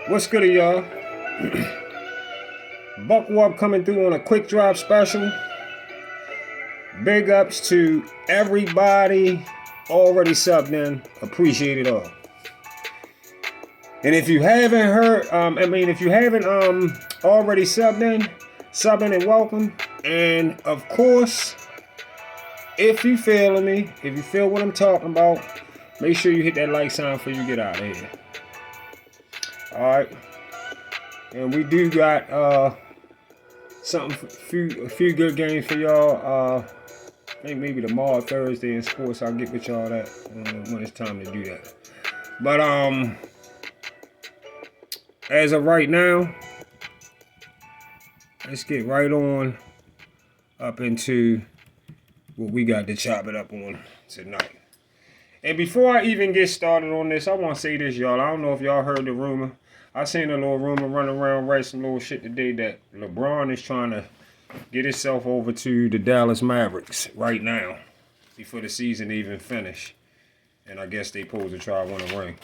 What's good, y'all? Buckle up coming through on a quick drop special. Big ups to everybody already subbed in. Appreciate it all. And if you haven't heard, if you haven't already subbed in, sub in and welcome. And of course, if you feeling me, if you feel what I'm talking about, make sure you hit that like sign before you get out of here. Alright. And we do got a few good games for y'all. I think maybe tomorrow, Thursday in sports, I'll get with y'all that when it's time to do that. But as of right now, let's get right on up into what we got to chop it up on tonight. And before I even get started on this, I want to say this, y'all. I don't know if y'all heard the rumor. I seen a little rumor running around, write some little shit today that LeBron is trying to get himself over to the Dallas Mavericks right now before the season even finish. And I guess they supposed to try to win a ring.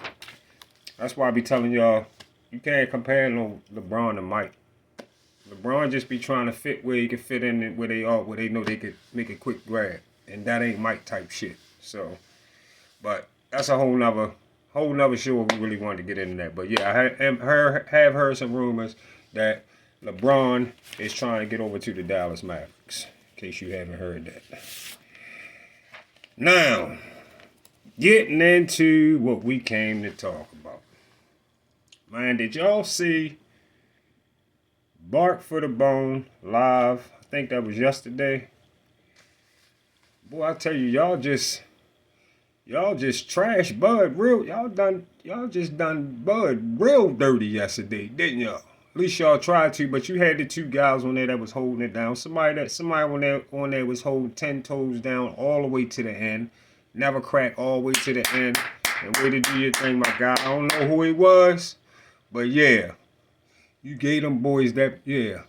That's why I be telling y'all, you can't compare no LeBron to Mike. LeBron just be trying to fit where he can fit in where they are, where they know they could make a quick grab. And that ain't Mike type shit. So, but that's a whole nother show if we really wanted to get into that. But yeah, I have heard some rumors that LeBron is trying to get over to the Dallas Mavericks. In case you haven't heard that. Now, getting into what we came to talk about. Man, did y'all see Bark for the Bone live? I think that was yesterday. Boy, I tell you, y'all just trash Bud real. Y'all just done Bud real dirty yesterday, didn't y'all? At least y'all tried to, but you had the two guys on there that was holding it down. Somebody on there was holding 10 toes down all the way to the end. Never crack all the way to the end. And way to do your thing, my guy. I don't know who he was, but yeah. You gave them boys that, yeah.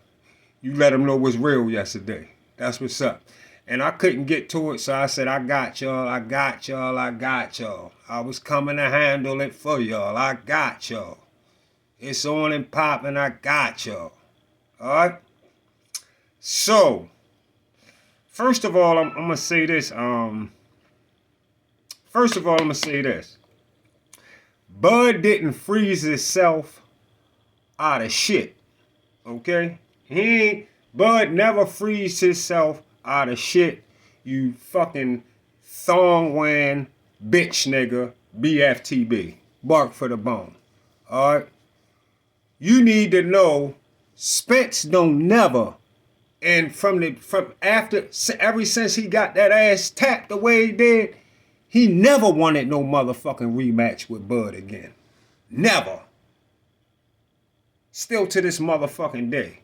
You let them know what's real yesterday. That's what's up. And I couldn't get to it, so I said, I got y'all. I was coming to handle it for y'all. I got y'all. It's on and popping. I got y'all. All right? So, first of all, I'm going to say this. Bud didn't freeze himself out of shit. Okay? Bud never freezed himself out of shit, you fucking thong wearing bitch nigga, BFTB. Bark for the bone. Alright? You need to know Spence don't never, and ever since he got that ass tapped the way he did, he never wanted no motherfucking rematch with Bud again. Never. Still to this motherfucking day.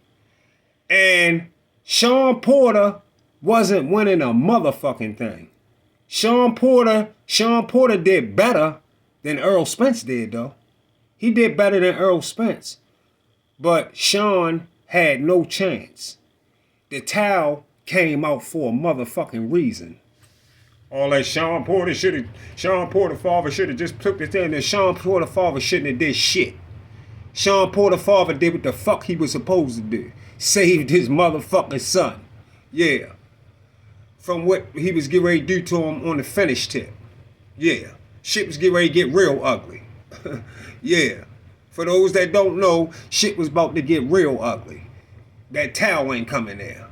And Sean Porter wasn't winning a motherfucking thing. Sean Porter did better than Earl Spence did, though. He did better than Earl Spence. But Sean had no chance. The towel came out for a motherfucking reason. All that Sean Porter father should have just took the thing, and Sean Porter father shouldn't have did shit. Sean Porter father did what the fuck he was supposed to do. Saved his motherfucking son. Yeah. From what he was getting ready to do to him on the finish tip. Yeah. Shit was getting ready to get real ugly. Yeah. For those that don't know, shit was about to get real ugly. That towel ain't coming there.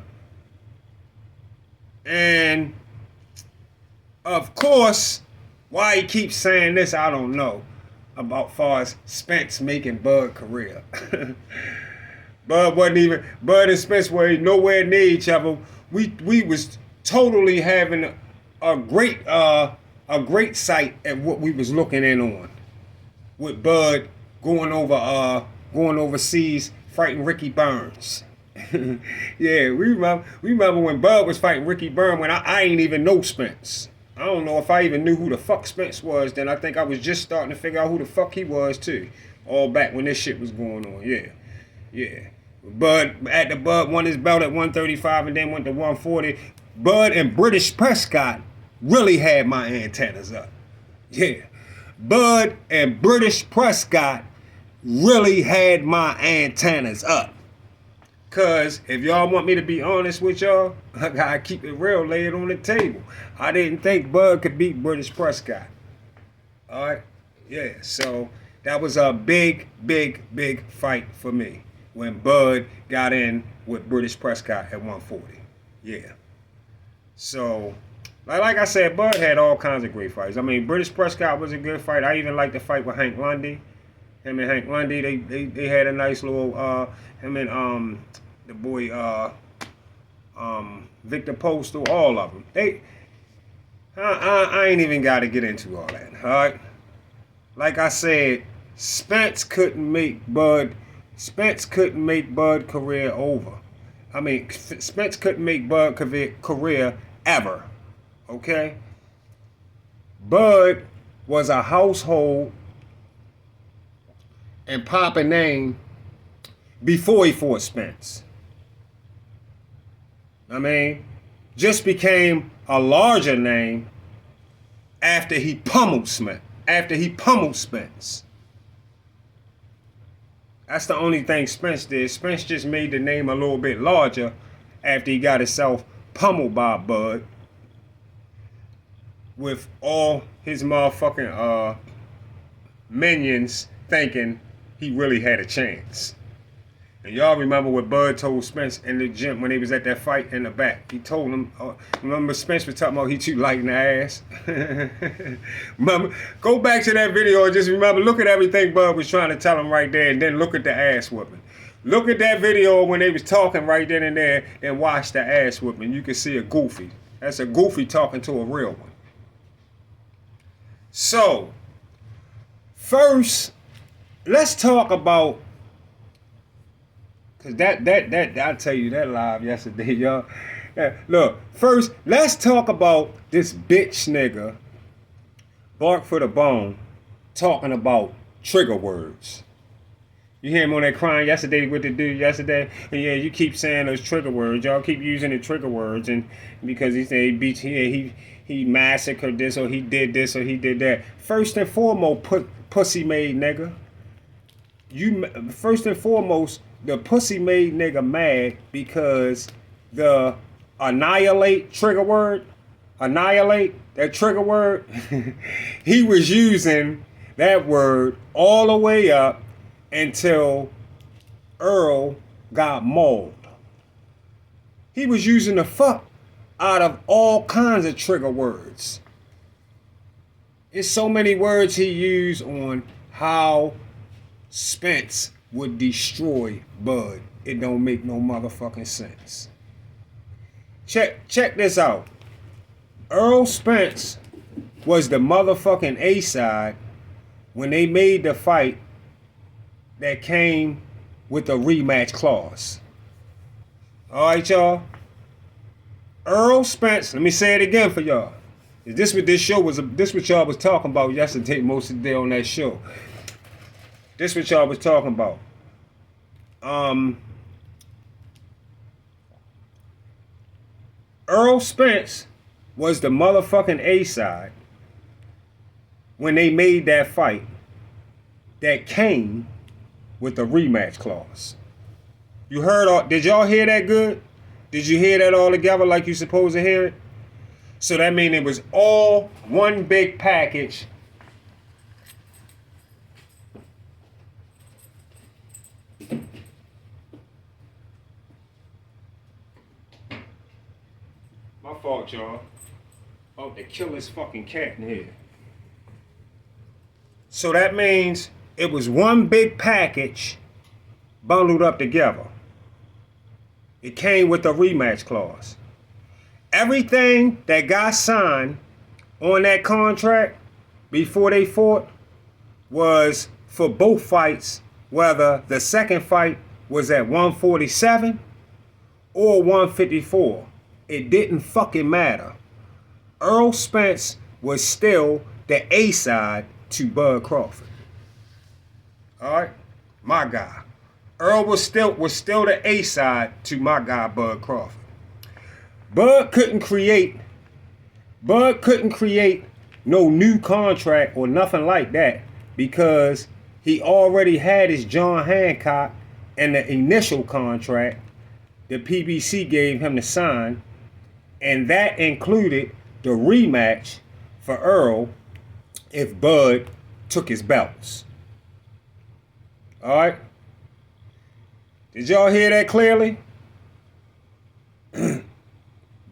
And, of course, why he keeps saying this, I don't know. About far as Spence making Bud career. Bud and Spence were nowhere near each other. We was totally having a great sight at what we was looking in on. With Bud going overseas fighting Ricky Burns. Yeah, we remember when Bud was fighting Ricky Burns when I ain't even know Spence. I don't know if I even knew who the fuck Spence was then. I think I was just starting to figure out who the fuck he was too. All back when this shit was going on. Yeah. Bud won his belt at 135 and then went to 140. Bud and British Prescott really had my antennas up. Yeah. Bud and British Prescott really had my antennas up. Cause if y'all want me to be honest with y'all, I gotta keep it real, lay it on the table. I didn't think Bud could beat British Prescott. Alright? Yeah, so that was a big, big, big fight for me when Bud got in with British Prescott at 140. Yeah. So, like I said, Bud had all kinds of great fights. I mean, British Prescott was a good fight. I even liked the fight with Hank Lundy. Him and Hank Lundy, they had a nice little him and the boy Victor Postal, all of them. I ain't even got to get into all that. All right. Like I said, Spence couldn't make Bud career over. I mean, Spence couldn't make Bud career ever. Okay? Bud was a household and popping name before he fought Spence. I mean, just became a larger name after he pummeled Spence. That's the only thing Spence did. Spence just made the name a little bit larger after he got himself pummeled by Bud with all his motherfucking minions thinking he really had a chance. And y'all remember what Bud told Spence in the gym when he was at that fight in the back. He told him, remember Spence was talking about he too light in the ass? Remember, go back to that video and just remember, look at everything Bud was trying to tell him right there and then look at the ass whooping. Look at that video when they was talking right then and there and watch the ass whooping. You can see a goofy. That's a goofy talking to a real one. So, first, let's talk about, cause that I'll tell you that live yesterday, y'all. Yeah, look, first, let's talk about this bitch nigga, Bark for the Bone, talking about trigger words. You hear him on that crying yesterday with the dude yesterday? And yeah, you keep saying those trigger words. Y'all keep using the trigger words, and because he said he massacred this or he did this or he did that. First and foremost, pussy made nigga. First and foremost, the pussy made nigga mad because the annihilate trigger word, that trigger word, he was using that word all the way up until Earl got mauled. He was using the fuck out of all kinds of trigger words. It's so many words he used on how Spence would destroy Bud. It don't make no motherfucking sense. Check this out. Earl Spence was the motherfucking A-side when they made the fight that came with the rematch clause. Alright, y'all. Earl Spence, let me say it again for y'all. This what y'all was talking about yesterday, most of the day on that show. This what y'all was talking about. Earl Spence was the motherfucking A-side when they made that fight that came with the rematch clause. You heard all, did y'all hear that good? Did you hear that all together like you supposed to hear it? So that means it was all one big package. My fault, y'all. Oh, they kill this fucking cat in here. So that means it was one big package bundled up together. It came with a rematch clause. Everything that got signed on that contract before they fought was for both fights, whether the second fight was at 147 or 154. It didn't fucking matter. Earl Spence was still the A-side to Bud Crawford. Alright? My guy. Earl was still the A-side to my guy Bud Crawford. Bud couldn't create no new contract or nothing like that because he already had his John Hancock and the initial contract the PBC gave him to sign, and that included the rematch for Earl if Bud took his belts. All right? Did y'all hear that clearly?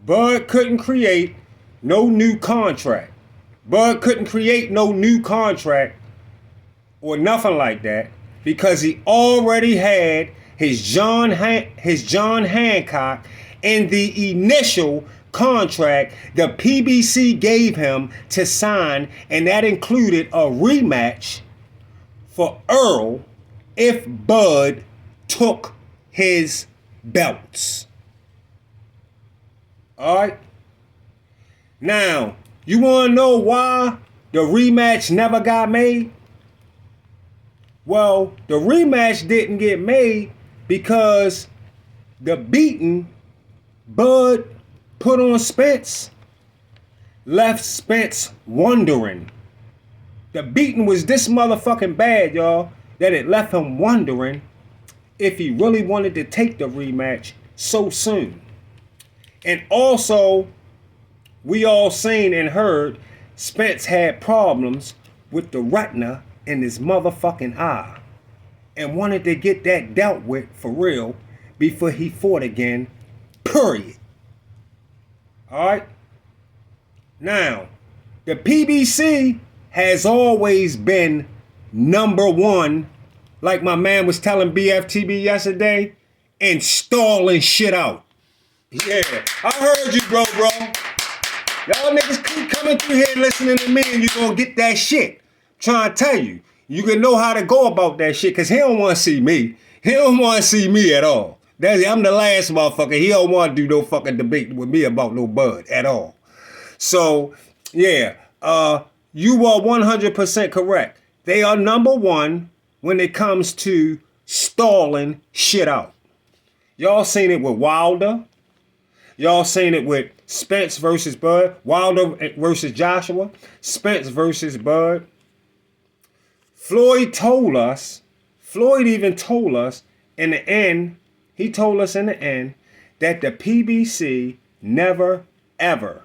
Bud couldn't create no new contract. Bud couldn't create no new contract or nothing like that because he already had his John Hancock in the initial contract the PBC gave him to sign, and that included a rematch for Earl if Bud took his belts. All right? Now, you want to know why the rematch never got made? Well, the rematch didn't get made because the beating Bud put on Spence left Spence wondering. The beating was this motherfucking bad, y'all, that it left him wondering if he really wanted to take the rematch so soon. And also, we all seen and heard Spence had problems with the retina in his motherfucking eye and wanted to get that dealt with for real before he fought again, period. Alright? Now, the PBC has always been number one, like my man was telling BFTB yesterday, in stalling shit out. Yeah, I heard you, bro. Y'all niggas keep coming through here listening to me and you gonna get that shit. I'm trying to tell you. You can know how to go about that shit because he don't want to see me. He don't want to see me at all. I'm the last motherfucker. He don't want to do no fucking debate with me about no Bud at all. So, yeah, you are 100% correct. They are number one when it comes to stalling shit out. Y'all seen it with Wilder. Y'all seen it with Spence versus Bud. Wilder versus Joshua. Spence versus Bud. Floyd even told us in the end, he told us in the end that the PBC never, ever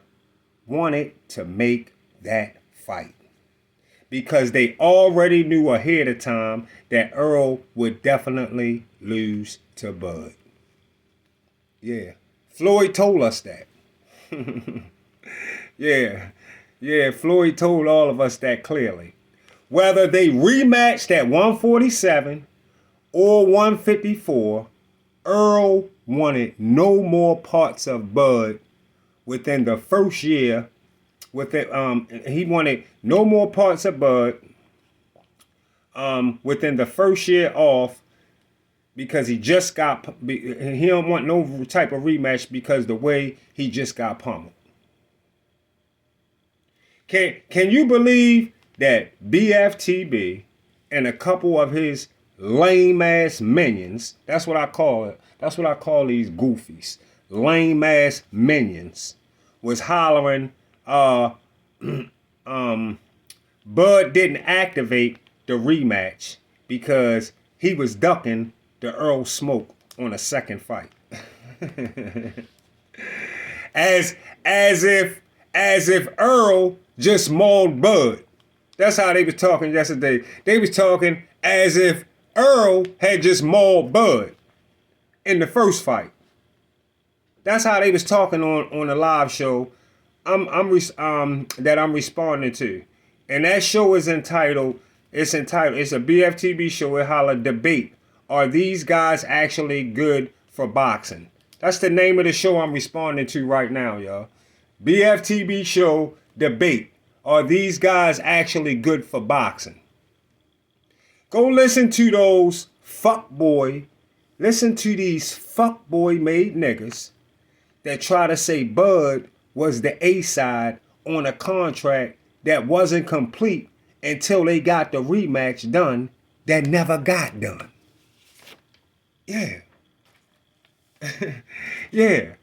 wanted to make that fight. Because they already knew ahead of time that Earl would definitely lose to Bud. Yeah. Floyd told us that. Yeah, Floyd told all of us that clearly. Whether they rematched at 147 or 154, Earl wanted no more parts of Bud within the first year. He wanted no more parts of Bud within the first year off because he don't want no type of rematch because the way he just got pummeled. Can you believe that BFTB and a couple of his lame ass minions, that's what I call it. That's what I call these goofies. Lame ass minions was hollering Bud didn't activate the rematch because he was ducking the Earl smoke on a second fight. as if Earl just mauled Bud. That's how they was talking yesterday. They was talking as if Earl had just mauled Bud in the first fight. That's how they was talking on the live show that I'm responding to. And that show is entitled, it's a BFTB show. It holla debate. Are these guys actually good for boxing? That's the name of the show I'm responding to right now, y'all. BFTB show debate. Are these guys actually good for boxing? Go listen to these fuckboy made niggas that try to say Bud was the A-side on a contract that wasn't complete until they got the rematch done that never got done. Yeah. Yeah.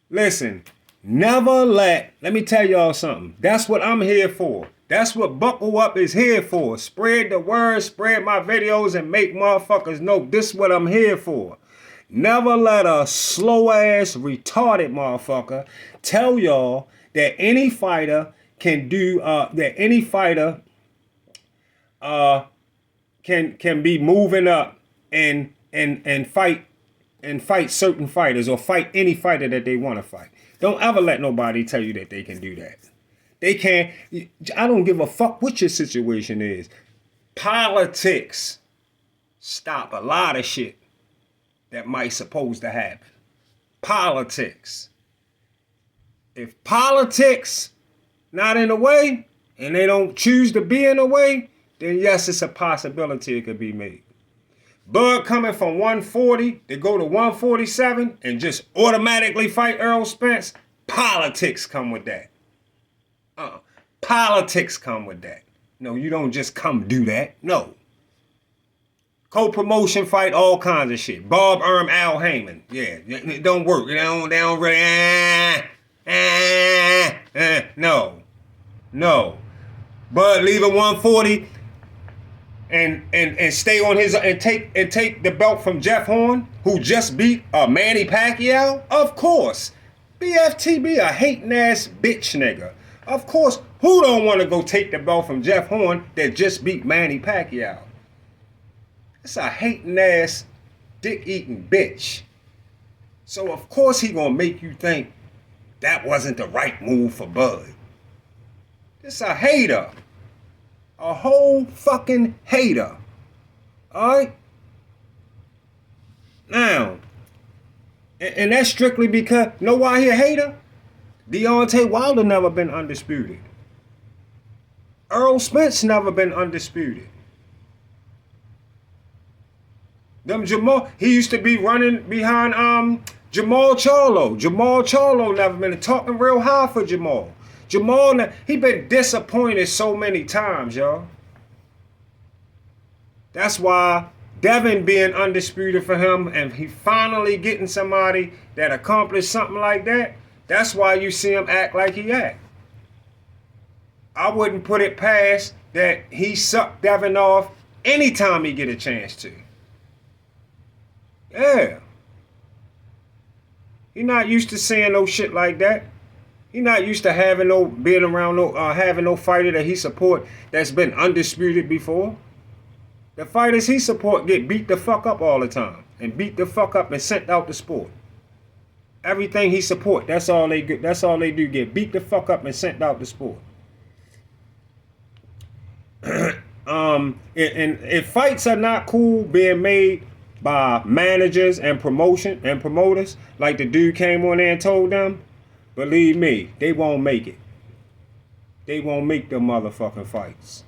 Listen, let me tell y'all something. That's what I'm here for. That's what Buckle Up is here for. Spread the word, spread my videos, and make motherfuckers know this is what I'm here for. Never let a slow-ass, retarded motherfucker tell y'all that any fighter can do, can be moving up and fight certain fighters or fight any fighter that they want to fight. Don't ever let nobody tell you that they can do that. They can't. I don't give a fuck what your situation is. Politics stop a lot of shit that might supposed to happen. Politics. If politics not in the way and they don't choose to be in the way, then yes, it's a possibility it could be made. Bud coming from 140 to go to 147 and just automatically fight Errol Spence, politics come with that. Politics come with that. No, you don't just come do that. No. Co-promotion fight, all kinds of shit. Bob Erm, Al Heyman. Yeah, it don't work. They don't really, no. Bud leaving 140 and stay on his and take the belt from Jeff Horn, who just beat Manny Pacquiao. Of course, BFTB a hating ass bitch nigga. Of course, who don't want to go take the belt from Jeff Horn that just beat Manny Pacquiao? It's a hating ass, dick eating bitch. So of course he gonna make you think that wasn't the right move for Bud. It's a hater. A whole fucking hater. Alright? Now, and that's strictly because, know why he a hater? Deontay Wilder never been undisputed. Errol Spence never been undisputed. He used to be running behind Jamal Charlo. Jamal Charlo never been talking real high for Jamal. He been disappointed so many times, y'all. That's why Devin being undisputed for him and he finally getting somebody that accomplished something like that, that's why you see him act like he act. I wouldn't put it past that he sucked Devin off anytime he get a chance to. Yeah. He not used to saying no shit like that. He not used to having having no fighter that he support that's been undisputed before. The fighters he support get beat the fuck up all the time and beat the fuck up and sent out the sport. Everything he support, that's all they do, get beat the fuck up and sent out the sport. And if fights are not cool being made by managers and promoters, like the dude came on there and told them, believe me, they won't make it. They won't make the motherfucking fights.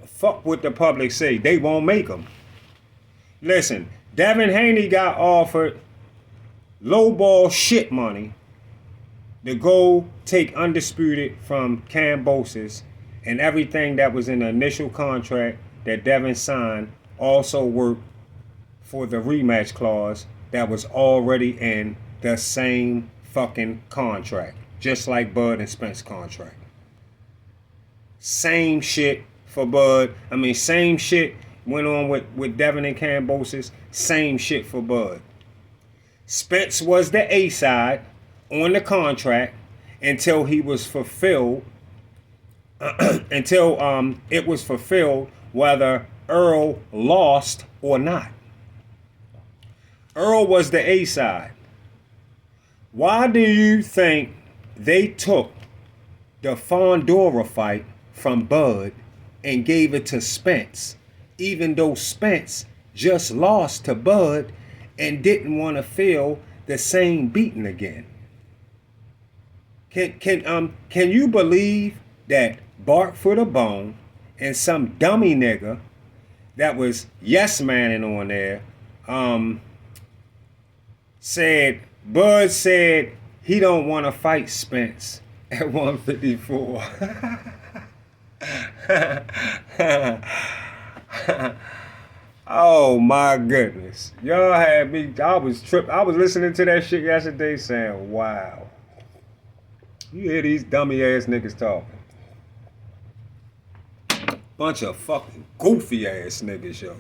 Fuck what the public say. They won't make them. Listen, Devin Haney got offered lowball shit money to go take undisputed from Kambosos, and everything that was in the initial contract that Devin signed also worked for the rematch clause that was already in the same fucking contract, just like Bud and Spence contract. Same shit for Bud. Same shit went on with Devin and Kambosos. Same shit for Bud. Spence was the A side on the contract until he was fulfilled. Until it was fulfilled whether Earl lost or not. Earl was the A side. Why do you think they took the Fondora fight from Bud and gave it to Spence, even though Spence just lost to Bud and didn't want to feel the same beating again? Can you believe that Bark for the Bone and some dummy nigga that was yes manning on there Bud said he don't want to fight Spence at 154. Oh my goodness. Y'all had me, I was listening to that shit yesterday saying, wow. You hear these dummy ass niggas talking. Bunch of fucking goofy ass niggas, yo.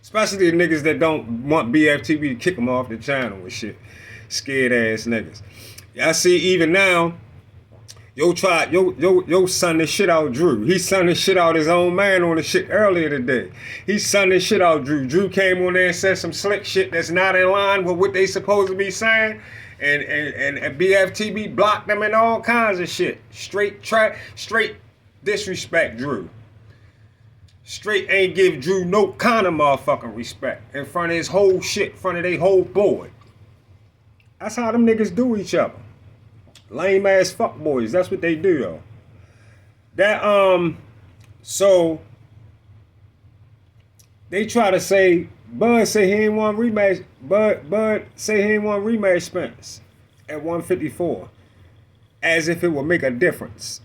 Especially the niggas that don't want BFTV to kick them off the channel and shit. Scared ass niggas. I see even now, yo son the shit out Drew. He son the shit out his own man on the shit earlier today. He son the shit out Drew. Drew came on there and said some slick shit that's not in line with what they supposed to be saying. And BFTV blocked them and all kinds of shit. Straight disrespect Drew. Straight ain't give Drew no kind of motherfucking respect in front of his whole shit, in front of their whole board. That's how them niggas do each other. Lame ass fuck boys. That's what they do though. So they try to say Bud say he ain't want rematch. Bud say he ain't want rematch Spence at 154, as if it would make a difference.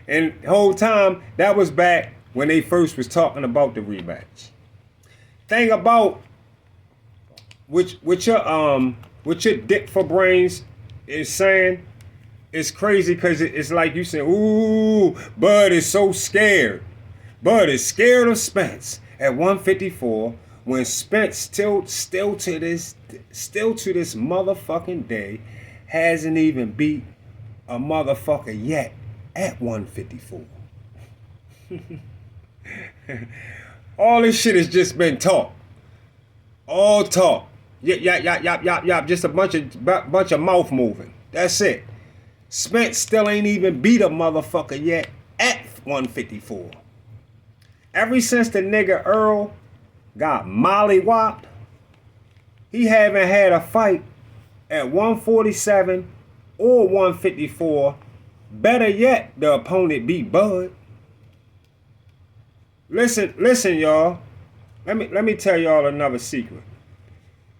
And the whole time that was back when they first was talking about the rematch. Thing about what your dick for brains is saying is crazy, because it's like you saying, ooh, Bud is so scared. Bud is scared of Spence at 154 when Spence still to this motherfucking day hasn't even beat a motherfucker yet at 154. All this shit has just been talk. All talk. Yap. Just a bunch of mouth moving. That's it. Spence still ain't even beat a motherfucker yet at 154. Ever since the nigga Earl got mollywopped, he haven't had a fight at 147 or 154. Better yet, the opponent beat Bud. Listen, y'all. Let me tell y'all another secret.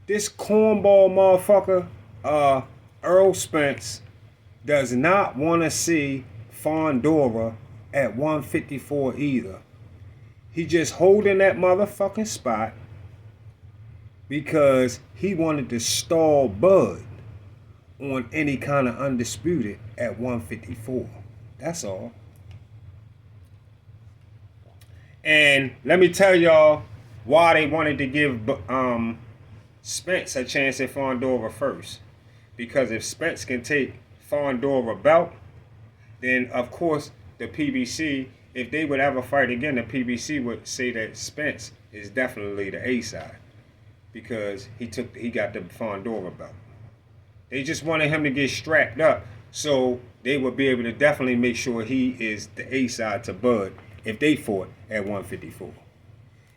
This cornball motherfucker, Earl Spence, does not want to see Fondora at 154 either. He just holding that motherfucking spot because he wanted to stall Bud on any kind of undisputed at 154. That's all. And let me tell y'all why they wanted to give Spence a chance at Fondora first. Because if Spence can take Fondora belt, then of course the PBC, if they would ever fight again, the PBC would say that Spence is definitely the A side because he got the Fondora belt. They just wanted him to get strapped up so they would be able to definitely make sure he is the A side to Bud if they fought at 154.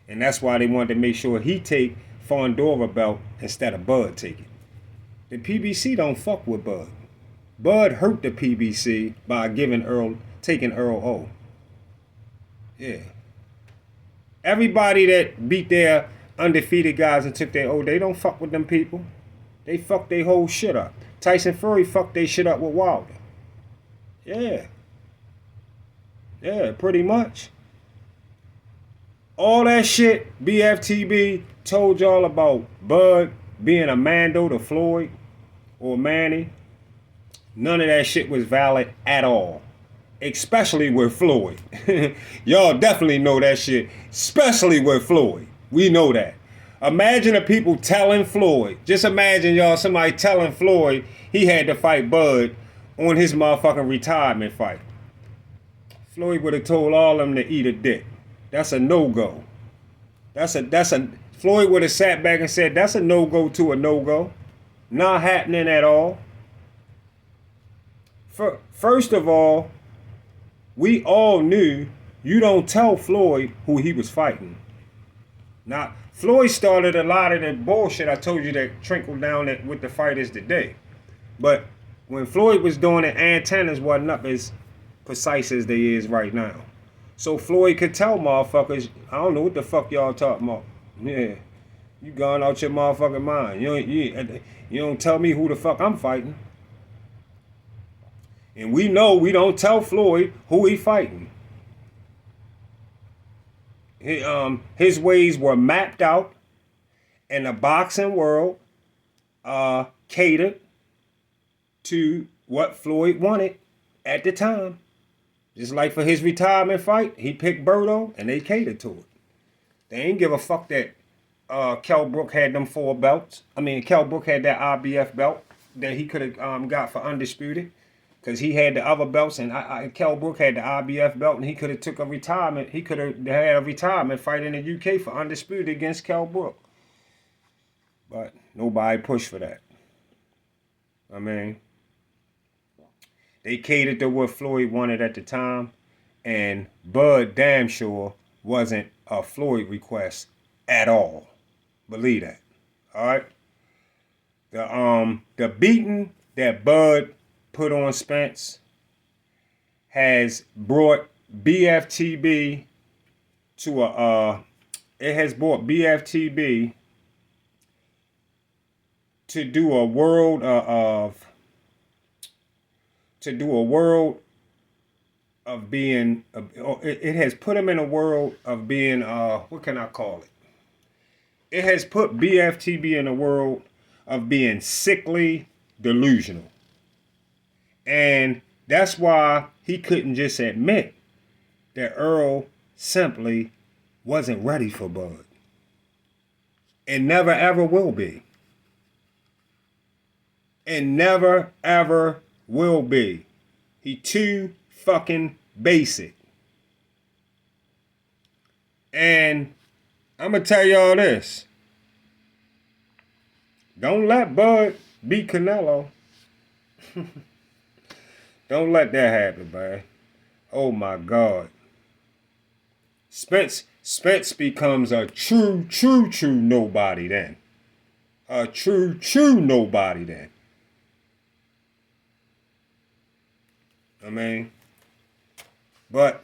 And that's why they wanted to make sure he take Fondora belt instead of Bud take it. The PBC don't fuck with Bud. Bud hurt the PBC by taking Earl O. Yeah. Everybody that beat their undefeated guys and took their O, they don't fuck with them people. They fucked their whole shit up. Tyson Fury fucked their shit up with Wilder. Yeah. Yeah, pretty much. All that shit BFTB told y'all about Bud being a Mando to Floyd or Manny, none of that shit was valid at all. Especially with Floyd. Y'all definitely know that shit. Especially with Floyd. We know that. Imagine the people telling Floyd. Just imagine y'all somebody telling Floyd he had to fight Bud on his motherfucking retirement fight. Floyd would have told all of them to eat a dick. That's a no-go. Floyd would have sat back and said, that's a no-go to a no-go. Not happening at all. First of all, we all knew you don't tell Floyd who he was fighting. Now, Floyd started a lot of the bullshit I told you that trickled down with the fighters today. But when Floyd was doing it, antennas wasn't up as precise as they is right now. So Floyd could tell motherfuckers, I don't know what the fuck y'all talking about. Yeah, you gone out your motherfucking mind. You don't tell me who the fuck I'm fighting. And we know we don't tell Floyd who he fighting. His ways were mapped out, and the boxing world catered to what Floyd wanted at the time. Just like for his retirement fight, he picked Berto and they catered to it. They ain't give a fuck that Kell Brook had them 4 belts. I mean, Kell Brook had that IBF belt that he could have got for Undisputed. Because he had the other belts, and Kell Brook had the IBF belt, and he could have took a retirement. He could have had a retirement fight in the UK for Undisputed against Kell Brook. But nobody pushed for that. I mean, they catered to what Floyd wanted at the time, and Bud damn sure wasn't a Floyd request at all. Believe that. All right. The beating that Bud put on Spence has brought BFTB to it has brought BFTB to do a world of being it has put him in a world of being what can I call it? It has put BFTB in a world of being sickly delusional. And that's why he couldn't just admit that Earl simply wasn't ready for Bud. And never ever will be. And never ever will be. He too fucking basic. And I'm going to tell y'all this. Don't let Bud beat Canelo. Don't let that happen, man. Oh my God. Spence becomes a true nobody then. A true nobody then. I mean, but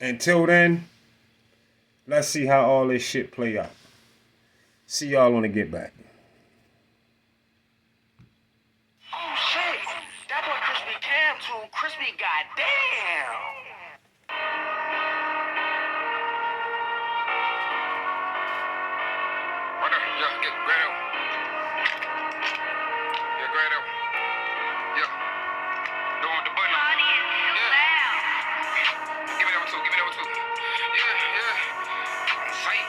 until then, let's see how all this shit play out. See y'all when I get back. Oh shit, that boy Crispy Cam too. Crispy, goddamn. Yeah, get Grado. Yeah, Grado. Yeah. Don't want the button. Money is too loud. Give me number 2, give me number 2. Yeah. Sight.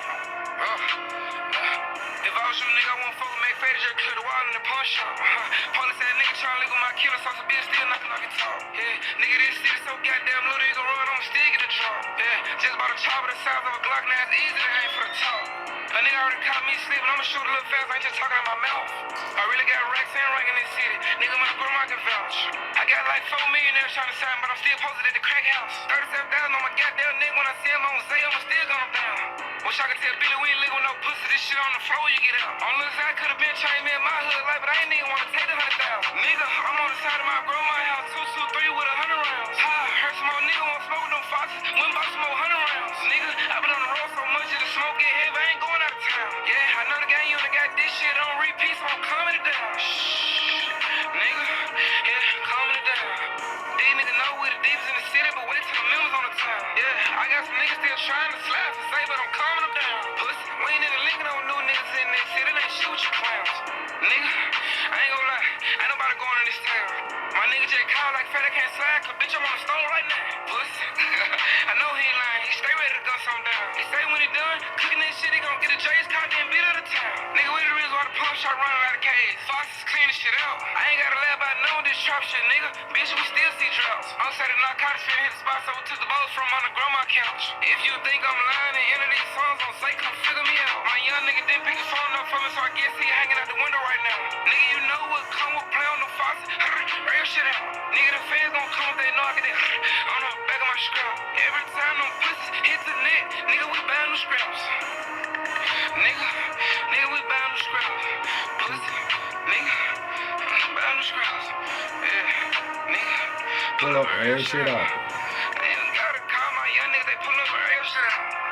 If I was you, nigga, I wouldn't fuck with McFadden, just clear the wall in the pawn shop. Police said nigga tryna lick with my killer sauce, a bitch still knocking like a talk. Yeah, nigga, this city so goddamn little, you gon' run, I'ma still get a drop. Yeah, just bought a chopper the size of a Glock, now it's easy to aim for the top. A nigga already caught me sleeping, I'ma shoot a little fast, I ain't just talking out my mouth. I really got racks and rank in this city, nigga, my grandma can vouch. I got like 4 millionaires trying to sign, but I'm still posted at the crack house. 37,000 on my goddamn nigga, when I see him on Zay, I'ma still gun him down. Wish I could tell Billy we ain't live with no pussy, this shit on the floor, you get out. On the other side, could've been trying me in my hood life, but I ain't even wanna take the 100,000. Nigga, I'm on the side of my grandma's house, 223 with 100 rounds. Ha, heard some more nigga wanna smoke with them foxes, went bought some more 100 rounds. Nigga, I been on the road so much that the smoke get heavy, I ain't going out of town. Yeah, I know the gang unit got this shit on repeat, so I'm calming it down. Shh, nigga, yeah, calming it down. These niggas know we the deepest in the city, but wait till the members on the town. Yeah, I got some niggas still trying to slap and say, but I'm calming them down. Pussy, we ain't in the link, no new niggas in this city, they shoot you clowns. Nigga, I ain't gonna lie, ain't nobody going in this town. My nigga just called like fat, I can't slide, cause bitch, I'm on the stone right now. Pussy, I know he ain't lying, he stay ready to gun something down. He say when he done, cooking this shit, he gon' get a J's car, then beat of the town. Nigga, we the reason why the pump shot running out of cage. Fox is cleaning shit out. I ain't gotta lie about none of this trap shit, nigga. Bitch, we still see droughts. I'm saying the narcotics finna hit the spot, so we took the balls from under grandma couch. If you think I'm lying and any of these songs on say, come figure me out. My young nigga didn't pick the phone up for me, so I guess he hanging out the window right now. Nigga, you know what come with play on the Fox? Real shit out. Nigga, the fans gon' come with they know I get it on the back of my scrap. Every time them pussies hit the net, nigga, we bound the scraps. Nigga, we bound the scraps. Pussy, nigga, bound the scraps. Yeah, nigga. Pull up real shit out. I ain't gotta call my young niggas, they pull up real shit out.